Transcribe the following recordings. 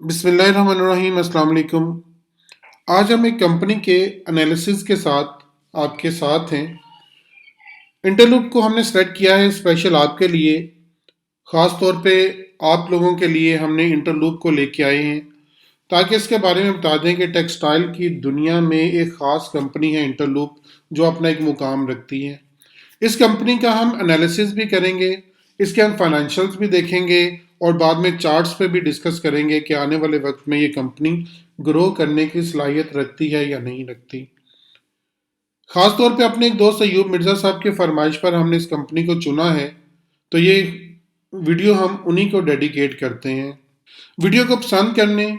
बिस्मिल्लाहिर्रहमानिर्रहीम, अस्सलाम वालेकुम। आज हम एक कंपनी के एनालिसिस के साथ आपके साथ हैं। इंटरलूप को हमने सेलेक्ट किया है स्पेशल आपके लिए। ख़ास तौर पे आप लोगों के लिए हमने इंटरलूप को लेके आए हैं ताकि इसके बारे में बता दें कि टेक्सटाइल की दुनिया में एक ख़ास कंपनी है इंटरलूप, जो अपना एक मुकाम रखती है। इस कंपनी का हम एनालिसिस भी करेंगे, इसके हम फाइनेंशियल्स भी देखेंगे और बाद में चार्ट्स पे भी डिस्कस करेंगे कि आने वाले वक्त में ये कंपनी ग्रो करने की सलाहियत रखती है या नहीं रखती। ख़ास तौर पे अपने एक दोस्त अयूब मिर्ज़ा साहब की फरमाइश पर हमने इस कंपनी को चुना है, तो ये वीडियो हम उन्हीं को डेडिकेट करते हैं। वीडियो को पसंद करने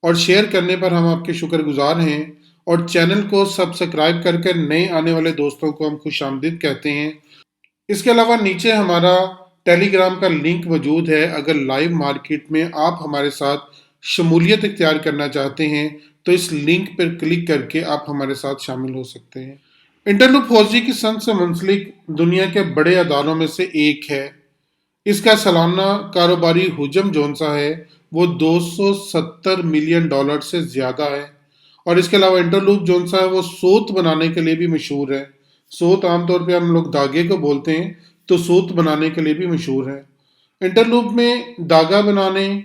और शेयर करने पर हम आपके शुक्रगुजार हैं और चैनल को सब्सक्राइब करके नए आने वाले दोस्तों को हम खुशामदीद कहते हैं। इसके अलावा नीचे हमारा टेलीग्राम का लिंक मौजूद है। अगर लाइव मार्केट में आप हमारे साथ शमूलियत इख्तियार करना चाहते हैं तो इस लिंक पर क्लिक करके आप हमारे साथ शामिल हो सकते हैं। इंटरलूप फौजी की संघ से मुंसलिक दुनिया के बड़े अदारों में से एक है। इसका सालाना कारोबारी हुजम जोन सा है वो 270 मिलियन डॉलर से ज़्यादा है। और इसके अलावा इंटरलूप जोन सा है वो सूत बनाने के लिए भी मशहूर है। सूत आमतौर पे हम लोग धागे को बोलते हैं, तो सूत बनाने के लिए भी मशहूर है। इंटरलूप में धागा बनाने,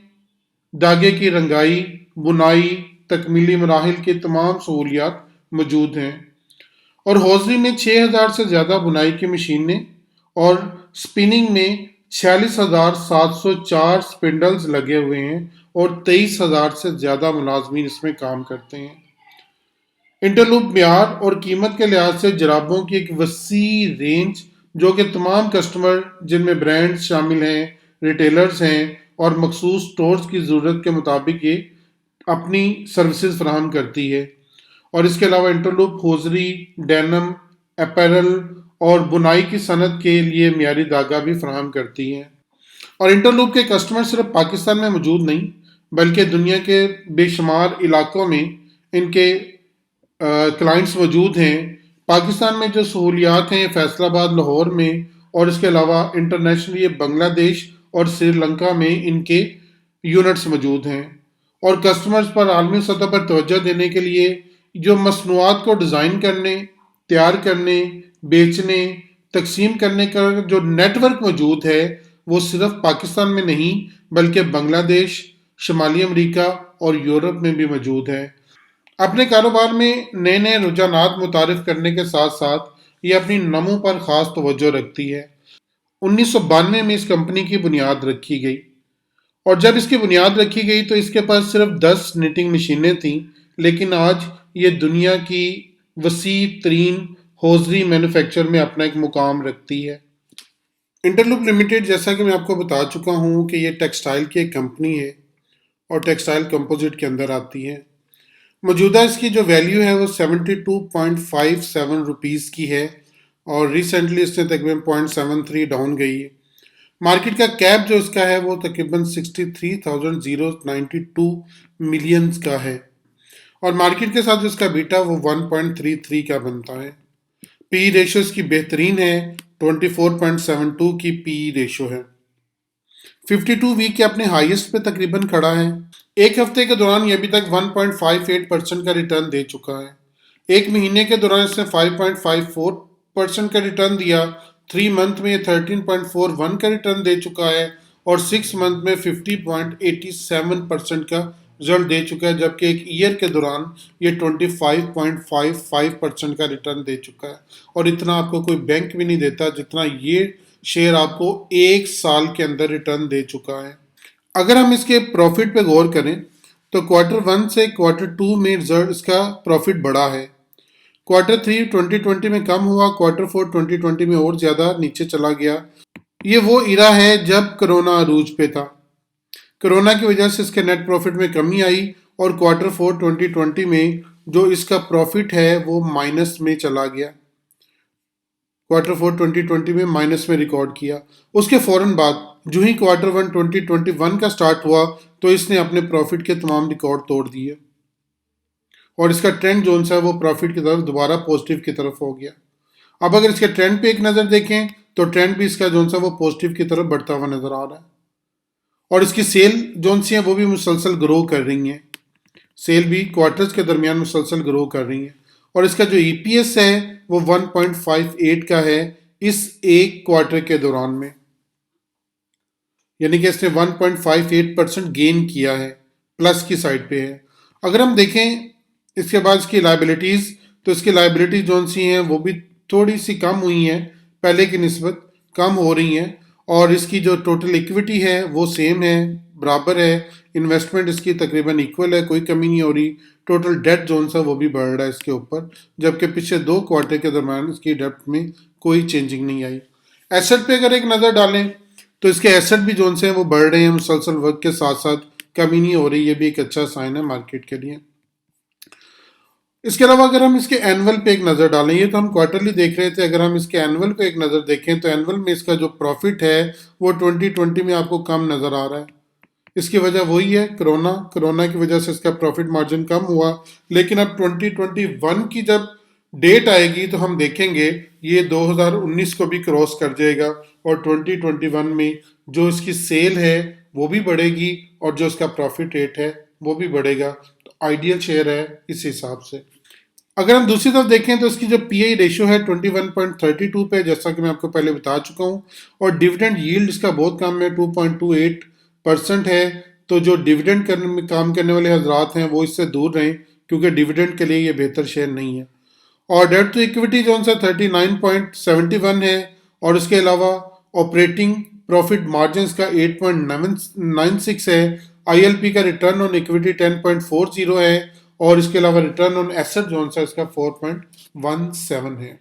धागे की रंगाई, बुनाई, तकमीली मराहिल की तमाम सहूलियात मौजूद हैं। और हौजरी में 6000 से ज़्यादा बुनाई की मशीनें और स्पिनिंग में 46,704 स्पिंडल्स लगे हुए हैं और 23,000 से ज़्यादा मुलाजमीन इसमें काम करते हैं। इंटरलूप म्यार और कीमत के लिहाज से जराबों की एक वसी रेंज, जो कि तमाम कस्टमर जिनमें ब्रांड्स शामिल हैं, रिटेलर्स हैं और मखसूस स्टोर्स की ज़रूरत के मुताबिक ये अपनी सर्विसेज फराहम करती है। और इसके अलावा इंटरलूप हौजरी, डेनम, अपैरल और बुनाई की सनत के लिए मियारी धागा भी फराहम करती है। और इंटरलूप के कस्टमर सिर्फ पाकिस्तान में मौजूद नहीं बल्कि दुनिया के बेशुमार इलाकों में इनके क्लाइंट्स मौजूद हैं। पाकिस्तान में जो सहूलियात हैं फैसलाबाद, लाहौर में, और इसके अलावा इंटरनेशनली बांग्लादेश और श्रीलंका में इनके यूनिट्स मौजूद हैं। और कस्टमर्स पर आलमी सतह पर तवज्जो देने के लिए जो मसनूआत को डिज़ाइन करने, तैयार करने, बेचने, तकसीम करने का जो नेटवर्क मौजूद है वो सिर्फ पाकिस्तान में नहीं बल्कि बांग्लादेश, शुमाली अमरीका और यूरोप में भी मौजूद है। अपने कारोबार में नए नए रुझानात मुतारिफ करने के साथ साथ ये अपनी नमों पर ख़ास तवज्जो रखती है। 1992 में इस कंपनी की बुनियाद रखी गई और जब इसकी बुनियाद रखी गई तो इसके पास सिर्फ 10 निटिंग मशीनें थीं, लेकिन आज ये दुनिया की वसी तरीन हौजरी मैन्युफैक्चर में अपना एक मुकाम रखती है। इंटरलूप लिमिटेड, जैसा कि मैं आपको बता चुका हूँ कि ये टेक्सटाइल की एक कंपनी है और टेक्सटाइल कंपोजिट के अंदर आती है। मौजूदा इसकी जो वैल्यू है वो 72.57 रुपीज़ की है और रिसेंटली इसने तकरीबन 0.73 डाउन गई है। मार्केट का कैप जो इसका है वो तकरीबन 63,092 मिलियंस का है और मार्केट के साथ जो इसका बीटा वो 1.33 का बनता है। पी रेशो इसकी बेहतरीन है, 24.72 की पी रेशो है। 52 वीक के अपने हाईएस्ट पे तकरीबन खड़ा है। एक हफ्ते के दौरान ये अभी तक 1.58% का रिटर्न दे चुका है। एक महीने के दौरान इसने 5.54% का रिटर्न दिया। 3 मंथ में ये 13.41 का रिटर्न दे चुका है और 6 मंथ में 50.87% का रिजल्ट दे चुका है, जबकि एक ईयर के दौरान ये 25.55% का रिटर्न दे चुका है। और इतना आपको कोई बैंक भी नहीं देता जितना ये शेयर आपको एक साल के अंदर रिटर्न दे चुका है। अगर हम इसके प्रॉफिट पे गौर करें तो Q1 से Q2 में रिजल्ट इसका प्रॉफिट बढ़ा है। Q3 2020 में कम हुआ, Q4 2020 में और ज़्यादा नीचे चला गया। ये वो इरा है जब कोरोना अरूज पे था। कोरोना की वजह से इसके नेट प्रॉफिट में कमी आई और Q4 2020 में जो इसका प्रॉफिट है वो माइनस में चला गया। Q4 2020 में माइनस में रिकॉर्ड किया। उसके फ़ौरन बाद जो ही Q1 2021 का स्टार्ट हुआ तो इसने अपने प्रॉफिट के तमाम रिकॉर्ड तोड़ दिए और इसका ट्रेंड जो सा है वो प्रॉफिट की तरफ दोबारा पॉजिटिव की तरफ हो गया। अब अगर इसके ट्रेंड पे एक नज़र देखें तो ट्रेंड भी इसका जो सा वो पॉजिटिव की तरफ बढ़ता हुआ नजर आ रहा है। और इसकी सेल जो सी है वो भी मुसलसल ग्रो कर रही हैं, सेल भी क्वार्टर्स के दरमियान मुसलसल ग्रो कर रही है। और इसका जो ईपीएस है वो 1.58 का है इस एक क्वार्टर के दौरान में, यानी कि इसने 1.58% गेन किया है, प्लस की साइड पे है। अगर हम देखें इसके बाद इसकी लाइबिलिटीज़, तो इसकी लाइबिलिटीज जो सी हैं वो भी थोड़ी सी कम हुई हैं, पहले की निस्बत कम हो रही हैं। और इसकी जो टोटल इक्विटी है वो सेम है, बराबर है। इन्वेस्टमेंट इसकी तकरीबन इक्वल है, कोई कमी नहीं हो रही। टोटल डेट जोन सा वो भी बढ़ रहा है इसके ऊपर, जबकि पिछले 2 क्वार्टर के दरम्यान इसकी डेट में कोई चेंजिंग नहीं आई। एसेट पे अगर एक नज़र डालें तो इसके एसेट भी जोन से हैं वो बढ़ रहे हैं मुसलसल वक्त के साथ साथ, कमी नहीं हो रही। ये भी एक अच्छा साइन है मार्केट के लिए। इसके अलावा अगर हम इसके एनुअल पे एक नज़र डालें, ये तो हम क्वार्टरली देख रहे थे, अगर हम इसके एनुअल पे एक नज़र देखें तो एनुअल में इसका जो प्रॉफिट है वो 2020 में आपको कम नज़र आ रहा है। इसकी वजह वही है कोरोना की वजह से इसका प्रॉफिट मार्जिन कम हुआ। लेकिन अब 2021 की जब डेट आएगी तो हम देखेंगे ये 2019 को भी क्रॉस कर जाएगा, और 2021 में जो इसकी सेल है वो भी बढ़ेगी और जो इसका प्रॉफिट रेट है वो भी बढ़ेगा। तो आइडियल शेयर है इस हिसाब से। अगर हम दूसरी तरफ देखें तो इसकी जो पीआई रेशियो है 21.32 पे, जैसा कि मैं आपको पहले बता चुका हूँ। और डिविडेंड यील्ड इसका बहुत कम है, 2.28% है। तो जो डिविडेंड करने में काम करने वाले हजरात हैं वो इससे दूर रहें, क्योंकि डिविडेंड के लिए ये बेहतर शेयर नहीं है। और डेट टू इक्विटी जो सा 39.71 है। और उसके अलावा ऑपरेटिंग प्रॉफिट मार्जिन का 8.96 है। आईएलपी का रिटर्न ऑन इक्विटी 10.40 है। और इसके अलावा रिटर्न ऑन एसेट जो सा इसका 4.17 है।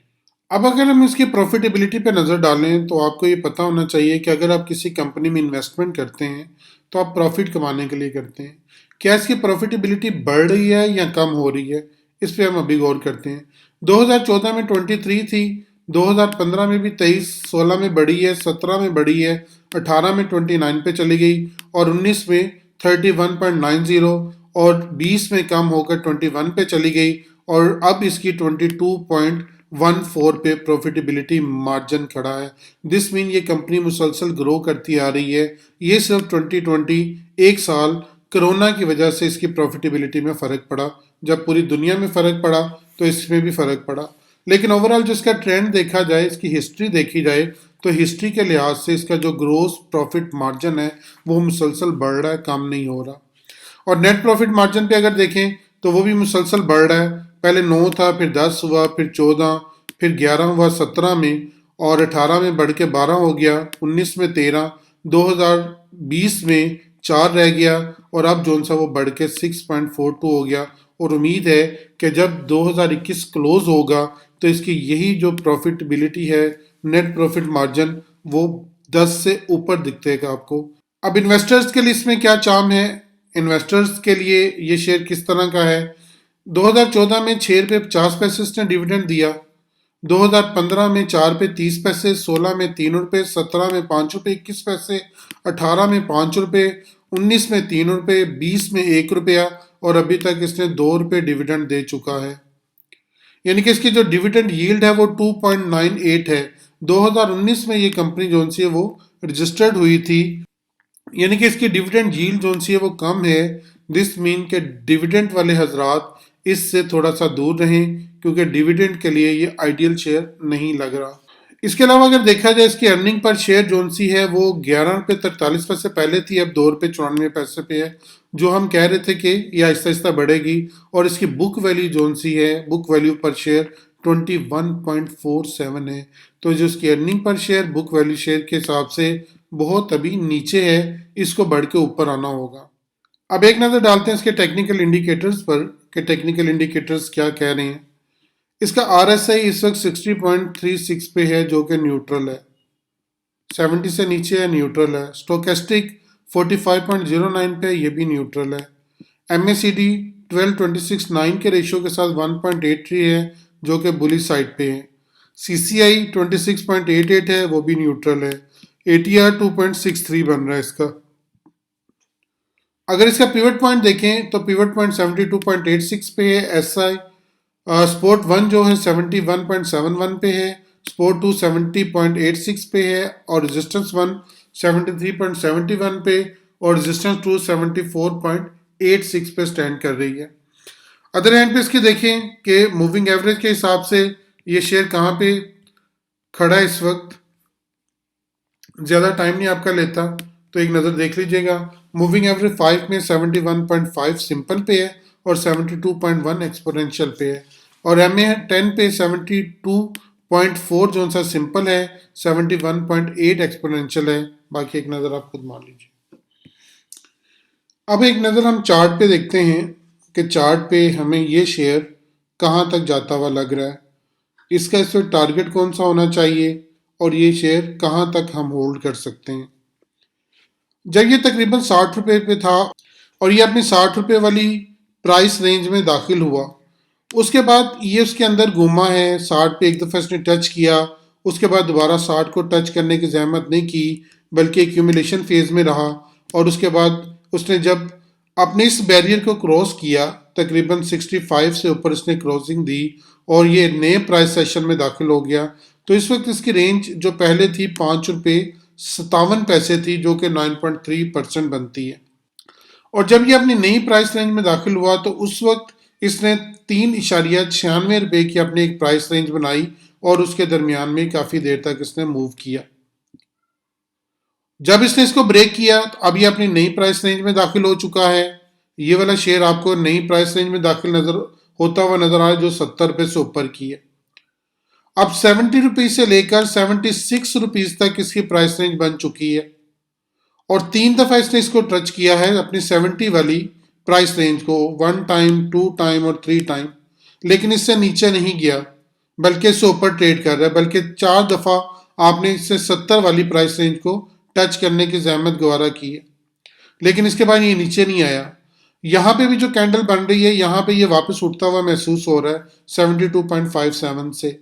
अब अगर हम इसकी प्रॉफिटेबिलिटी पे नज़र डालें तो आपको ये पता होना चाहिए कि अगर आप किसी कंपनी में इन्वेस्टमेंट करते हैं तो आप प्रॉफिट कमाने के लिए करते हैं। क्या इसकी प्रॉफिटेबिलिटी बढ़ रही है या कम हो रही है, इस पर हम अभी गौर करते हैं। 2014 में 23 थी, 2015 में भी 23, 16 में बढ़ी है, 17 में बढ़ी है, 18 में 29 पे चली गई, और 19 में 31.90, और 20 में कम होकर 21 पे चली गई, और अब इसकी 22.14 पे प्रॉफिटेबिलिटी मार्जिन खड़ा है। दिस मीन ये कंपनी मुसलसल ग्रो करती आ रही है। ये सिर्फ 2020 एक साल कोरोना की वजह से इसकी प्रॉफिटेबिलिटी में फ़र्क पड़ा। जब पूरी दुनिया में फ़र्क पड़ा तो इसमें भी फ़र्क पड़ा। लेकिन ओवरऑल जिसका ट्रेंड देखा जाए, इसकी हिस्ट्री देखी जाए, तो हिस्ट्री के लिहाज से इसका जो ग्रोस प्रॉफिट मार्जिन है वो मुसलसल बढ़ रहा है, कम नहीं हो रहा। और नेट प्रॉफिट मार्जिन पे अगर देखें तो वो भी मुसलसल बढ़ रहा है। पहले 9 था, फिर 10 हुआ, फिर 14, फिर 11 हुआ 17 में, और 18 में बढ़ के 12 हो गया, 19 में 13, 2020 में 4 रह गया, और अब जोन सा वो बढ़ के 6.42 हो गया। और उम्मीद है कि जब 2021 क्लोज होगा तो इसकी यही जो प्रॉफिटेबिलिटी है, नेट प्रॉफिट मार्जिन, वो 10 से ऊपर दिखेगा आपको। अब इन्वेस्टर्स के लिए इसमें क्या चार्म है, इन्वेस्टर्स के लिए ये शेयर किस तरह का है। 2014 में 6 रुपये 50 पैसे इसने डिविडेंड दिया, 2015 में 4 रुपये 30 पैसे, 16 में 3 रुपये, 17 में 5 रुपये 21 पैसे, 18 में 5 रुपये, 19 में 3 रुपये, 20 में 1 रुपया, और अभी तक इसने 2 रुपये डिविडेंड दे चुका है। यानी कि इसकी जो डिविडेंड यील्ड है वो 2.98 है। 2019 में ये कंपनी जो सी है वो रजिस्टर्ड हुई थी, यानी कि इसकी डिविडेंड यील्ड जो सी है वो कम है। दिस मीन के डिविडेंड वाले हजरात इससे थोड़ा सा दूर रहें, क्योंकि डिविडेंड के लिए ये आइडियल शेयर नहीं लग रहा। इसके अलावा अगर देखा जाए इसकी अर्निंग पर शेयर जोन सी है वो 11 रुपये 43 पैसे पहले थी, अब 2 रुपये 94 पैसे पे है। जो हम कह रहे थे कि ये आहिस्ता आहिस्ता बढ़ेगी। और इसकी बुक वैल्यू जोन सी है, बुक वैल्यू पर शेयर 21.47 है। तो जो इसकी earning per share book value share के हिसाब से बहुत अभी नीचे है, इसको बढ़ के ऊपर आना होगा। अब एक नज़र डालते हैं इसके टेक्निकल इंडिकेटर्स पर कि टेक्निकल इंडिकेटर्स क्या कह रहे हैं। इसका आरएसआई इस वक्त 60.36 पे है, जो कि न्यूट्रल है, 70 से नीचे है, न्यूट्रल है। स्टोकेस्टिक 45.09 पे, ये भी न्यूट्रल है। एमएसीडी 12.26 के रेशियो के साथ 1.83 है, जो कि बुलिश साइड पे है। सीसीआई 26.88 है, वो भी न्यूट्रल है। एटीआर 2.63 बन रहा है इसका। अगर इसका पिवट पॉइंट देखें तो पिवट पॉइंट 72.86 पे है। एसआई स्पोर्ट 1 जो है 71.71 पे है, स्पोर्ट 2 70.86 पे है, और रेजिस्टेंस 1 73.71 पे, और रेजिस्टेंस 274.86 पे स्टैंड कर रही है। अदर हैंड पे इसकी देखें कि मूविंग एवरेज के हिसाब से ये शेयर कहाँ पे खड़ा है इस वक्त। ज़्यादा टाइम नहीं आपका लेता तो एक नज़र देख लीजिएगा। मूविंग एवरेज 5 में 71.5 सिंपल पे है और 72.1 एक्सपोनेंशियल पे है, और एम ए 10 पे 72.4 जो सा सिंपल है, 71.8 एक्सपोनेंशियल है। बाकी एक नज़र आप खुद मान लीजिए। अब एक नज़र हम चार्ट पे देखते हैं कि चार्ट पे हमें ये शेयर कहाँ तक जाता हुआ लग रहा है, इसका इस वक्त टारगेट कौन सा होना चाहिए और ये शेयर कहाँ तक हम होल्ड कर सकते हैं। जब ये तकरीबन 60 रुपये पे था और ये अपनी 60 रुपये वाली प्राइस रेंज में दाखिल हुआ, उसके बाद ये उसके अंदर घूमा है। 60 पे एक दफ़ा इसने टच किया, उसके बाद दोबारा 60 को टच करने की जहमत नहीं की, बल्कि एक्यूमुलेशन फेज में रहा। और उसके बाद उसने जब अपने इस बैरियर को क्रॉस किया, तकरीबन 65 से ऊपर इसने क्रॉसिंग दी और ये नए प्राइस सेशन में दाखिल हो गया। तो इस वक्त इसकी रेंज जो पहले थी 5 रुपये 57 पैसे थी, जो कि 9.3% बनती है। और जब ये अपनी नई प्राइस रेंज में दाखिल हुआ तो उस वक्त इसने 3.96 रुपये की अपनी एक प्राइस रेंज बनाई और उसके दरमियान में काफ़ी देर तक इसने मूव किया। जब इसने इसको ब्रेक किया तो अब ये अपनी नई प्राइस रेंज में दाखिल हो चुका है। ये वाला शेयर आपको नई प्राइस रेंज में दाखिल होता हुआ नजर आ रहा है, जो 70 रुपये से ऊपर की है। अब 70 रुपीज से लेकर 76 रुपीज तक इसकी प्राइस रेंज बन चुकी है और 3 दफा इसने इसको टच किया है, अपनी 70 वाली प्राइस रेंज को, 1 टाइम, 2 टाइम और 3 टाइम, लेकिन इससे नीचे नहीं गया, बल्कि इससे ऊपर ट्रेड कर रहा है। बल्कि 4 दफा आपने इससे 70 वाली प्राइस रेंज को टच करने की जहमत गवारा की है, लेकिन इसके बाद ये नीचे नहीं आया। यहाँ पे भी जो कैंडल बन रही है, यहाँ पे ये वापस उठता हुआ महसूस हो रहा है 72.57 से।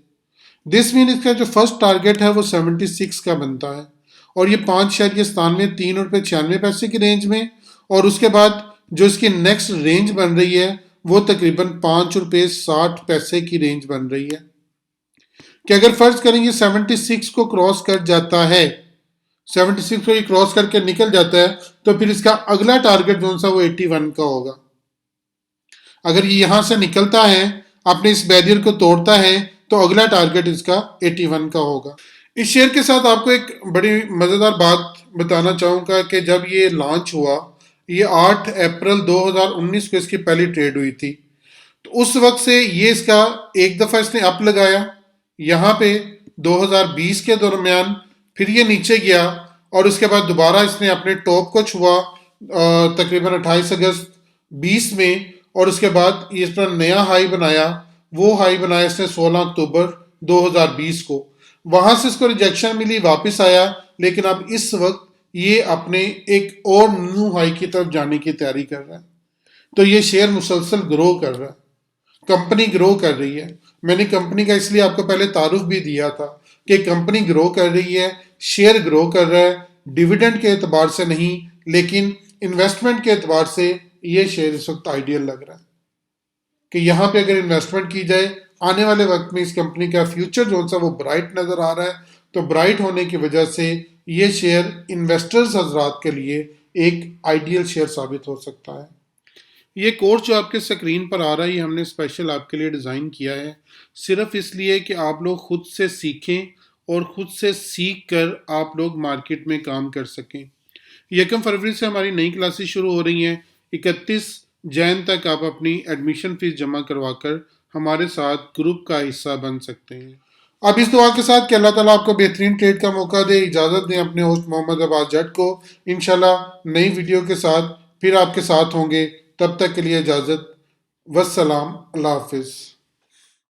दिस मीन इसका जो फर्स्ट टारगेट है वो 76 का बनता है और ये 5.97 3.96 की रेंज में, और उसके बाद जो इसकी नेक्स्ट रेंज बन रही है वो तकरीबन 5.60 की रेंज बन रही है। कि अगर फर्ज करेंगे 76 को क्रॉस कर जाता है, 76 को ये क्रॉस करके निकल जाता है, तो फिर इसका अगला टारगेट जो सा वो 81 का होगा। अगर ये यहां से निकलता है, अपने इस बैरियर को तोड़ता है, तो अगला टारगेट इसका 81 का होगा। इस शेयर के साथ आपको एक बड़ी मज़ेदार बात बताना चाहूँगा कि जब ये लॉन्च हुआ, ये 8 अप्रैल 2019 को इसकी पहली ट्रेड हुई थी। तो उस वक्त से ये इसका एक दफ़ा इसने अप लगाया यहाँ पे 2020 के दरमियान, फिर ये नीचे गया और उसके बाद दोबारा इसने अपने टॉप को छुआ तकरीबन 28 अगस्त 20 में, और उसके बाद ये इसने नया हाई बनाया। वो हाई बनाया इसने 16 अक्टूबर 2020 को। वहां से इसको रिजेक्शन मिली, वापस आया, लेकिन अब इस वक्त ये अपने एक और न्यू हाई की तरफ जाने की तैयारी कर रहा है। तो ये शेयर मुसलसल ग्रो कर रहा है, कंपनी ग्रो कर रही है। मैंने कंपनी का इसलिए आपको पहले तारुफ भी दिया था कि कंपनी ग्रो कर रही है, शेयर ग्रो कर रहा है, डिविडेंड के एतबार से नहीं लेकिन इन्वेस्टमेंट के एतबार से ये शेयर इस वक्त आइडियल लग रहा है कि यहाँ पे अगर इन्वेस्टमेंट की जाए, आने वाले वक्त में इस कंपनी का फ्यूचर जो सा वो ब्राइट नज़र आ रहा है। तो ब्राइट होने की वजह से ये शेयर इन्वेस्टर्स हजरात के लिए एक आइडियल शेयर साबित हो सकता है। ये कोर्स जो आपके स्क्रीन पर आ रहा है, ये हमने स्पेशल आपके लिए डिज़ाइन किया है, सिर्फ इसलिए कि आप लोग खुद से सीखें और ख़ुद से सीख कर आप लोग मार्केट में काम कर सकें। 1 फरवरी से हमारी नई क्लासेस शुरू हो रही हैं। 31 जैन तक आप अपनी एडमिशन फ़ीस जमा करवाकर हमारे साथ ग्रुप का हिस्सा बन सकते हैं। अब इस दुआ के साथ कि अल्लाह ताला आपको बेहतरीन ट्रेड का मौका दे, इजाज़त दें अपने होस्ट मोहम्मद अब्बास जट को। इंशाल्लाह नई वीडियो के साथ फिर आपके साथ होंगे, तब तक के लिए इजाज़त। वस्सलाम, अल्लाह हाफिज़।